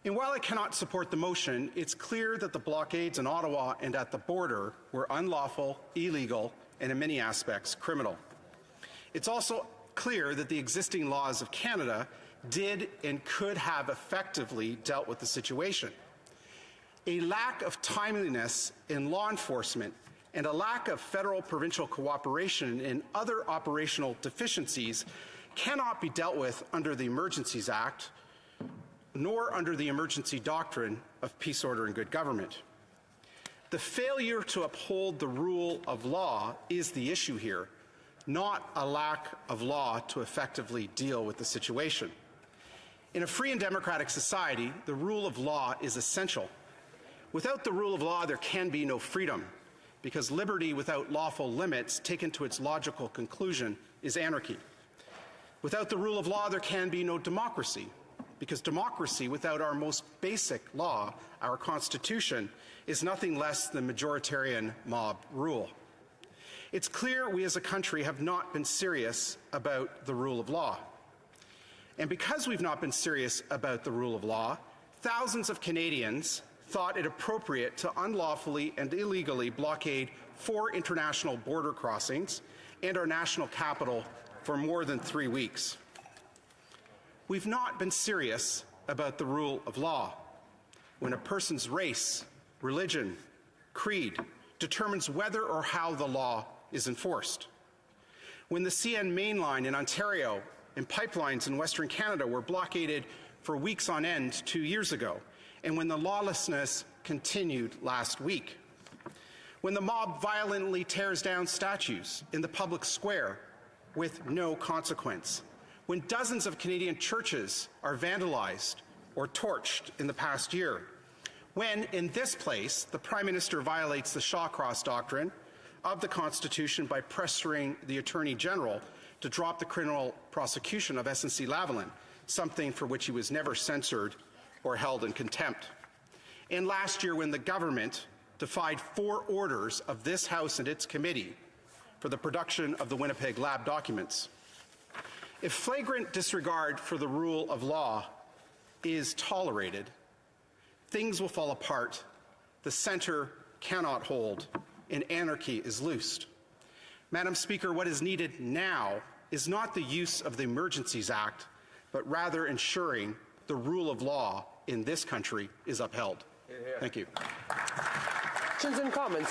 And while I cannot support the motion, it's clear that the blockades in Ottawa and at the border were unlawful, illegal, and in many aspects criminal. It's also clear that the existing laws of Canada did and could have effectively dealt with the situation. A lack of timeliness in law enforcement and a lack of federal-provincial cooperation and other operational deficiencies cannot be dealt with under the Emergencies Act, nor under the emergency doctrine of peace, order, and good government. The failure to uphold the rule of law is the issue here, not a lack of law to effectively deal with the situation. In a free and democratic society, the rule of law is essential. Without the rule of law, there can be no freedom, because liberty without lawful limits, taken to its logical conclusion, is anarchy. Without the rule of law, there can be no democracy, because democracy without our most basic law, our Constitution, is nothing less than majoritarian mob rule. It's clear we as a country have not been serious about the rule of law. And because we've not been serious about the rule of law, thousands of Canadians thought it appropriate to unlawfully and illegally blockade 4 international border crossings and our national capital for more than 3 weeks. We've not been serious about the rule of law when a person's race, religion, creed determines whether or how the law is enforced. When the CN main line in Ontario and pipelines in Western Canada were blockaded for weeks on end 2 years ago, and when the lawlessness continued last week. When the mob violently tears down statues in the public square with no consequence. When dozens of Canadian churches are vandalized or torched in the past year. When, in this place, the Prime Minister violates the Shawcross Doctrine of the Constitution by pressuring the Attorney General to drop the criminal prosecution of SNC-Lavalin, something for which he was never censored or held in contempt. And last year, when the government defied 4 orders of this House and its committee for the production of the Winnipeg lab documents. If flagrant disregard for the rule of law is tolerated, things will fall apart, the centre cannot hold, and anarchy is loosed. Madam Speaker, what is needed now is not the use of the Emergencies Act, but rather ensuring the rule of law in this country is upheld. Thank you. Questions and comments.